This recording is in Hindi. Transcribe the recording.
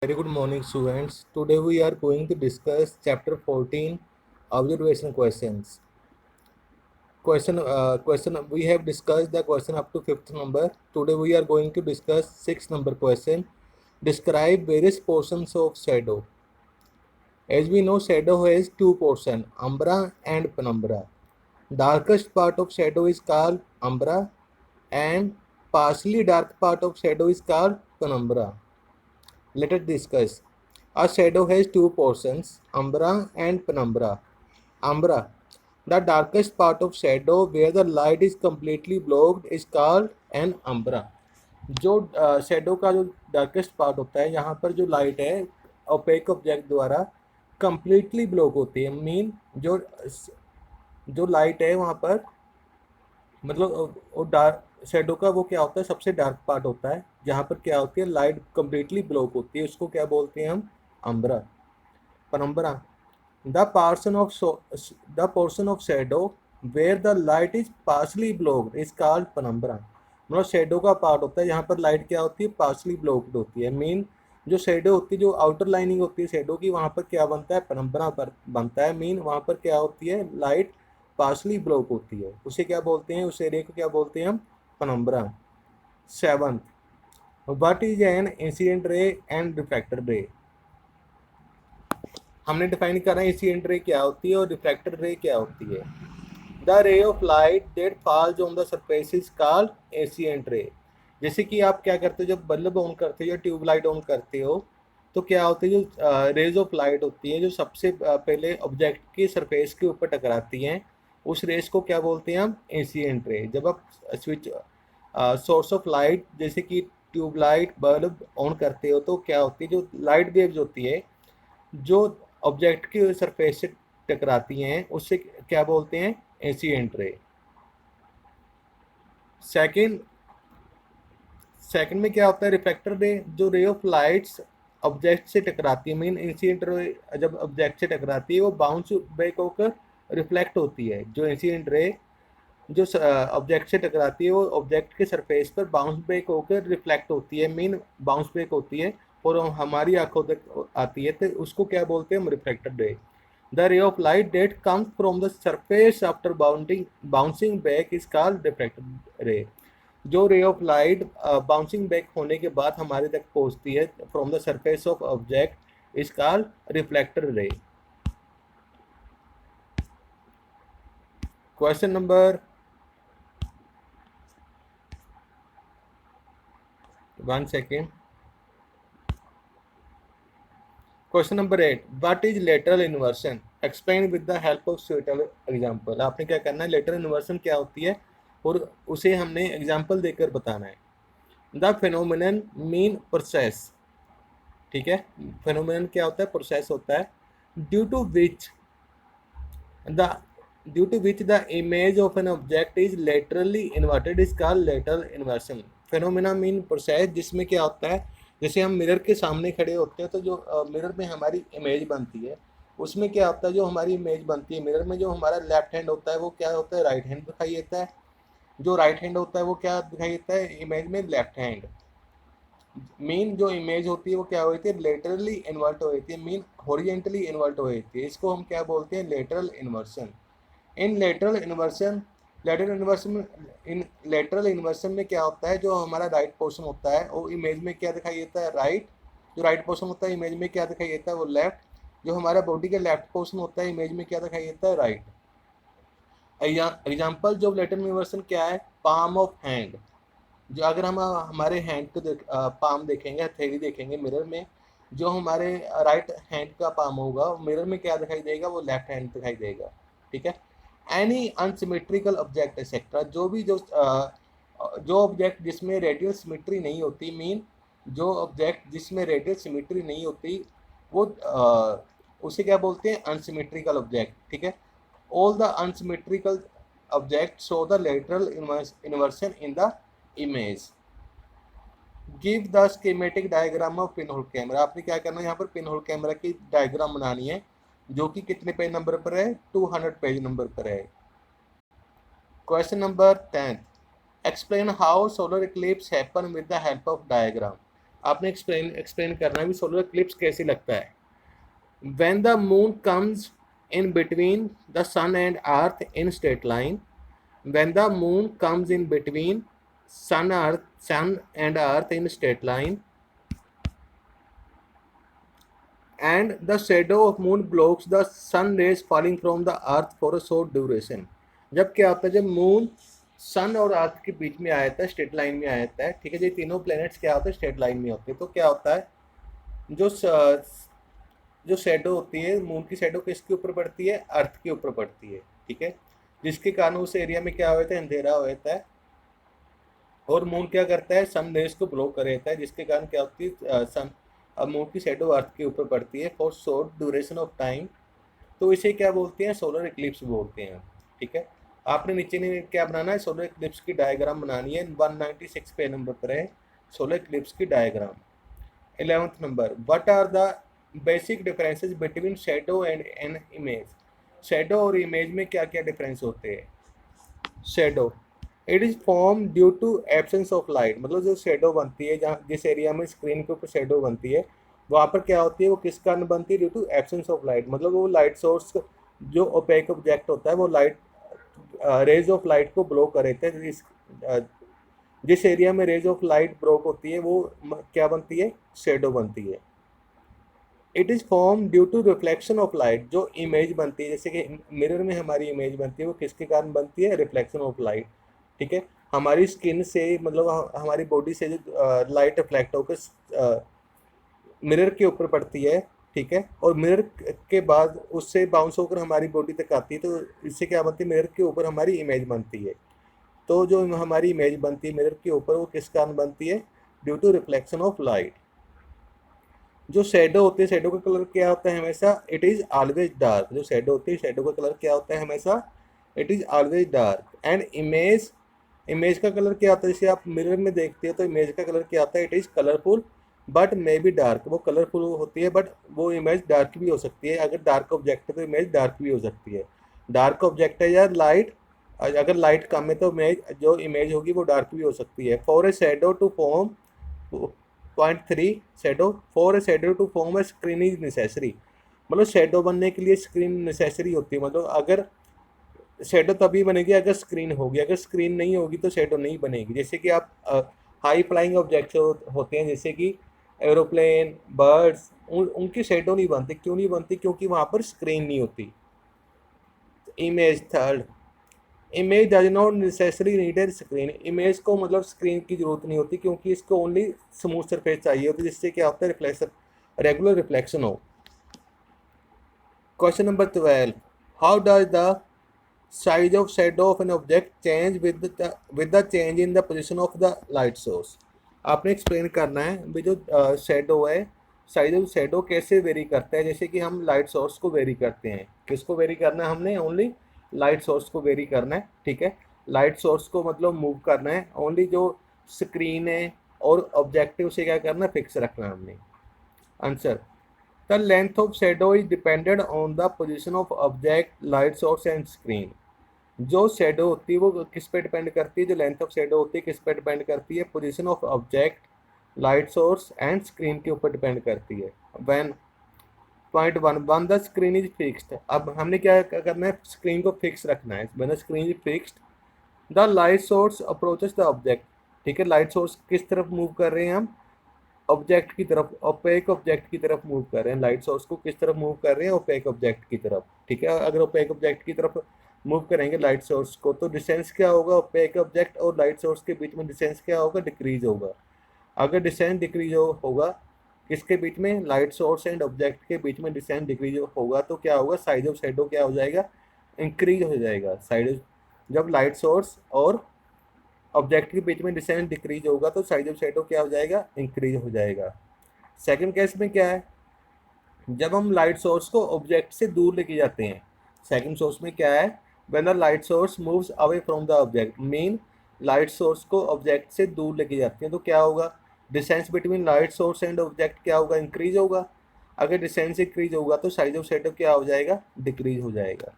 Very good morning, students. Today we are going to discuss chapter 14, observation questions. Question. We have discussed the question up to fifth number. Today we are going to discuss sixth number question. Describe various portions of shadow. As we know, shadow has two portions, umbra and penumbra. Darkest part of shadow is called umbra, and partially dark part of shadow is called penumbra. Let us discuss. A shadow has two portions, umbra and penumbra. Umbra, the darkest part of shadow where the light is completely blocked is called an umbra. जो शेडो का जो डार्केस्ट पार्ट होता है, यहाँ पर जो लाइट है ओपेक ऑब्जेक्ट द्वारा कंप्लीटली ब्लॉक होती है। मीन जो जो लाइट है वहाँ पर मतलब वो डार्क शेडो का वो क्या होता है, सबसे डार्क पार्ट होता है जहाँ पर क्या होती है, लाइट कंप्लीटली ब्लॉक होती है। उसको क्या बोलते हैं हम? Umbra. penumbra, the portion of shadow where the light is partially blocked is called penumbra. मतलब शेडो का पार्ट होता है जहाँ पर लाइट क्या होती है, पार्शली ब्लॉक्ड होती है। मीन जो शेडो होती है, जो आउटर लाइनिंग होती है शेडो की, वहाँ पर क्या बनता है, पेनम्बरा पर बनता है। मीन वहाँ पर क्या होती है, लाइट पार्शली ब्लॉक होती है। उसे क्या बोलते हैं, उस एरिया को क्या बोलते हैं हम? Penumbra. Seventh, what is an incident ray and refractor रे। हमने डिफाइन करा है इंसिडेंट रे क्या होती है और रिफ्रैक्टर रे क्या होती है। The ray of light that falls on the surface is called incident ray. जैसे कि आप क्या करते हो, जब बल्ब ऑन करते हो या ट्यूबलाइट ऑन करते हो, तो क्या होती है, जो रेज ऑफ लाइट होती है जो सबसे पहले ऑब्जेक्ट की सरफेस के ऊपर टकराती हैं, उस रेस को क्या बोलते हैं हम? Incident ray. जब आप स्विच सोर्स ऑफ लाइट जैसे कि ट्यूबलाइट बल्ब ऑन करते हो, तो क्या होती है, जो लाइट वेव्स होती है जो ऑब्जेक्ट की सरफेस से टकराती हैं, उससे क्या बोलते हैं? Incident ray. सेकंड सेकंड में क्या होता है, रिफ्लेक्टर रे। जो रे ऑफ लाइट्स ऑब्जेक्ट से टकराती है, मीन इंसिडेंट रे जब ऑब्जेक्ट से टकराती है वो बाउंस बैक होकर रिफ्लेक्ट होती है। जो इंसिडेंट रे जो ऑब्जेक्ट से टकराती है वो ऑब्जेक्ट के सरफेस पर बाउंस बैक होकर रिफ्लेक्ट होती है, मीन बाउंस बैक होती है और हमारी आंखों तक आती है, तो उसको क्या बोलते हैं हम? रिफ्लेक्टर रे। The ray of light that comes from the surface after bouncing back is called reflector रे। जो ray of light bouncing back होने के बाद हमारे तक पहुंचती है from the surface of object is called reflector ray. Question number 1 second. Question number 8, what is lateral inversion, explain with the help of suitable example. आपने क्या करना है, लेटरल इन्वर्सन क्या होती है और उसे हमने एग्जांपल देकर बताना है। द फेनोमेनन मीन प्रोसेस, ठीक है। फेनोमेनन क्या होता है? प्रोसेस होता है। Due to which the due to which the image of an object is laterally inverted is called lateral inversion. Phenomena mean process जिसमें क्या होता है, जैसे हम मिरर के सामने खड़े होते हैं तो जो मिरर में हमारी इमेज बनती है, उसमें क्या होता है, जो हमारी इमेज बनती है मिरर में, जो हमारा लेफ्ट हैंड होता है वो क्या होता है? राइट हैंड दिखाई देता है। जो राइट हैंड होता है वो क्या दिखाई देता है इमेज में? Left hand. मीन जो इमेज होती है वो क्या होती है? लेटरली इन्वर्ट हो जाती है, मीन हॉरिजेंटली इन्वर्ट हो जाती है। इसको हम क्या बोलते हैं? Lateral inversion. In lateral inversion में क्या होता है, जो हमारा राइट पोर्शन होता है वो इमेज में क्या दिखाई देता है? राइट। जो राइट पोर्शन होता है इमेज में क्या दिखाई देता है? वो लेफ्ट। जो हमारा बॉडी का लेफ्ट पोर्शन होता है इमेज में क्या दिखाई देता है? राइट। एग्जाम्पल जो लेटरल इन्वर्सन क्या है? Palm of hand. जो अगर हम हमारे हैंड को पाम देखेंगे, हथेली देखेंगे मिरर में, जो हमारे राइट हैंड का पाम होगा मिरर में क्या दिखाई देगा? वो लेफ्ट हैंड दिखाई देगा, ठीक है। एनी अनसिमेट्रिकल ऑब्जेक्ट एक्सेट्रा, जो ऑब्जेक्ट जिसमें रेडियल सिमेट्री नहीं होती, मीन जो ऑब्जेक्ट जिसमें रेडियल सिमेट्री नहीं होती वो उसे क्या बोलते हैं? अनसिमेट्रिकल ऑब्जेक्ट, ठीक है। All the unsymmetrical object show the lateral inversion in the image. Give the schematic diagram of pinhole camera. आपने क्या करना है, यहाँ पर पिनहोल कैमरा की डायग्राम बनानी है, जो कि कितने पेज नंबर पर है? 200 पेज नंबर पर है। Question number 10, explain how solar Eclipse happen with the help of diagram. आपने एक्सप्लेन करना है भी सोलर इक्लिप्स कैसे लगता है। When the moon comes in between the sun and earth in straight line, when the moon comes in between sun and earth in straight line, and the shadow of moon blocks the sun rays falling from the earth for a short duration। जब क्या होता है, जब मून सन और अर्थ के बीच में आ जाता है, स्ट्रेट लाइन में आ जाता है, ठीक है, ये तीनों प्लैनेट्स क्या होते हैं, स्ट्रेट लाइन में होते हैं, तो क्या होता है, जो जो शेडो होती है, मून की शेडो किसके ऊपर पड़ती है, अर्थ के ऊपर पड़ती है, ठीक है, जिसके कारण उस एरिया में क्या होता है, अंधेरा हो जाता है, और मून क्या करता है, सन रेज को ब्लॉक कर देता है, जिसके कारण क्या होती है, सन अब मून की शेडो अर्थ के ऊपर पड़ती है for short duration of time, तो इसे क्या बोलते हैं, सोलर इक्लिप्स बोलते हैं, ठीक है। आपने नीचे ने क्या बनाना है, सोलर इक्लिप्स की डायग्राम बनानी है, 196 पे नंबर पर है सोलर इक्लिप्स की diagram. 11th number, what are the basic differences between shadow and an image. Shadow और इमेज में क्या क्या डिफरेंस होते हैं। Shadow, it is form due to absence of light, मतलब जो शेडो बनती है, जहाँ जिस एरिया में स्क्रीन के ऊपर शेडो बनती है वहाँ पर क्या होती है, वो किस कारण बनती है, due to absence of light, मतलब वो लाइट सोर्स जो ओपेक ऑब्जेक्ट होता है वो लाइट रेज ऑफ लाइट को ब्लॉक कर देते हैं, जिस एरिया में रेज ऑफ लाइट ब्लॉक होती है वो क्या बनती है, शेडो बनती है। It is form due to reflection of light, जो इमेज बनती है, जैसे कि मिरर में हमारी इमेज बनती है, वो किसके कारण बनती है, रिफ्लेक्शन ऑफ लाइट, ठीक है, हमारी स्किन से, मतलब हमारी बॉडी से जो लाइट रिफ्लेक्ट होकर मिरर के ऊपर पड़ती है, ठीक है, और मिरर के बाद उससे बाउंस होकर हमारी बॉडी तक आती है, तो इससे क्या बनती है, मिरर के ऊपर हमारी इमेज बनती है। तो जो हमारी इमेज बनती है मिरर के ऊपर, वो किस कारण बनती है, due to reflection of light. जो शेडो होती है, शेडो का कलर क्या होता है हमेशा, इट इज़ ऑलवेज डार्क, जो शेडो होती है शेडो का कलर क्या होता है हमेशा, it is always dark. And image, image का कलर क्या होता है, जैसे आप मिरर में देखते हो तो इमेज का कलर क्या होता है, it is colourful but may be dark, वो कलरफुल होती है बट वो इमेज डार्क भी हो सकती है, अगर डार्क ऑब्जेक्ट है तो इमेज डार्क भी हो सकती है। डार्क ऑब्जेक्ट है या लाइट, अगर लाइट कम है तो इमेज, जो इमेज होगी वो डार्क भी हो सकती है। For a shadow to form, point 3, shadow, for a shadow to form a screen is necessary, मतलब शेडो बनने के लिए स्क्रीन नेसेसरी होती है, मतलब अगर शेडो तभी बनेगी अगर स्क्रीन होगी, अगर स्क्रीन नहीं होगी तो शेडो नहीं बनेगी। जैसे कि आप हाई फ्लाइंग ऑब्जेक्ट्स होते हैं, जैसे कि एरोप्लेन, बर्ड्स, उनकी शेडो नहीं बनती, क्यों नहीं बनती, क्योंकि वहाँ पर स्क्रीन नहीं होती। Image, third, image does not necessary needed screen, image को मतलब स्क्रीन की जरूरत नहीं होती, क्योंकि इसको ओनली स्मूथ सरफेस चाहिए होती है, जिससे क्या होता है, रिफ्लेक्शन, रेगुलर रिफ्लेक्शन हो। Question number 12, how does the size of shadow of an object change with the change in the position of the light source। आपने एक्सप्लेन करना है भी जो शेडो है, साइज ऑफ शेडो कैसे वेरी करता है, जैसे कि हम लाइट सोर्स को वेरी करते हैं, किसको वेरी करना है हमने, ओनली लाइट सोर्स को वेरी करना है, ठीक है, लाइट सोर्स को मतलब मूव करना है, ओनली जो स्क्रीन है और ऑब्जेक्टिव से क्या करना है, फिक्स रखना है हमने। Answer, the length of shadow is depended on the position of object, light source and screen. जो शेडो होती है वो किस पे डिपेंड करती है, जो लेंथ ऑफ शेडो होती है किस पे डिपेंड करती है, position of object, light source and screen के ऊपर डिपेंड करती है। When, point 1, one the screen is fixed, अब हमने क्या करना है, स्क्रीन को फिक्स रखना है, when the screen is fixed the light source approaches the object, ठीक है, लाइट सोर्स किस तरफ मूव कर रहे हैं हम, ऑब्जेक्ट की तरफ, ओपेक ऑब्जेक्ट की तरफ मूव कर रहे हैं, लाइट सोर्स को किस तरफ मूव कर रहे हैं, ओपेक ऑब्जेक्ट की तरफ, ठीक है, अगर ओपेक ऑब्जेक्ट की तरफ मूव करेंगे लाइट सोर्स को तो डिस्टेंस क्या होगा, ओपेक ऑब्जेक्ट और लाइट सोर्स के बीच में डिस्टेंस क्या होगा, डिक्रीज होगा। अगर डिस्टेंस डिक्रीज होगा किसके बीच में, लाइट सोर्स एंड ऑब्जेक्ट के बीच में डिस्टेंस डिक्रीज होगा, तो क्या होगा, साइज ऑफ शेडो क्या हो जाएगा, इंक्रीज हो जाएगा। साइज, जब लाइट सोर्स और ऑब्जेक्ट के बीच में डिस्टेंस डिक्रीज होगा तो साइज ऑफ शेडो क्या हो जाएगा, इंक्रीज हो जाएगा। सेकंड केस में क्या है, जब हम लाइट सोर्स को ऑब्जेक्ट से दूर लेके जाते हैं, सेकंड सोर्स में क्या है, when the light source moves away from the object, mean light source को ऑब्जेक्ट से दूर लेके जाते हैं, तो क्या होगा, distance between light source and object क्या होगा, इंक्रीज होगा। अगर डिस्टेंस इंक्रीज होगा तो साइज ऑफ शेडो क्या हो जाएगा, डिक्रीज हो जाएगा।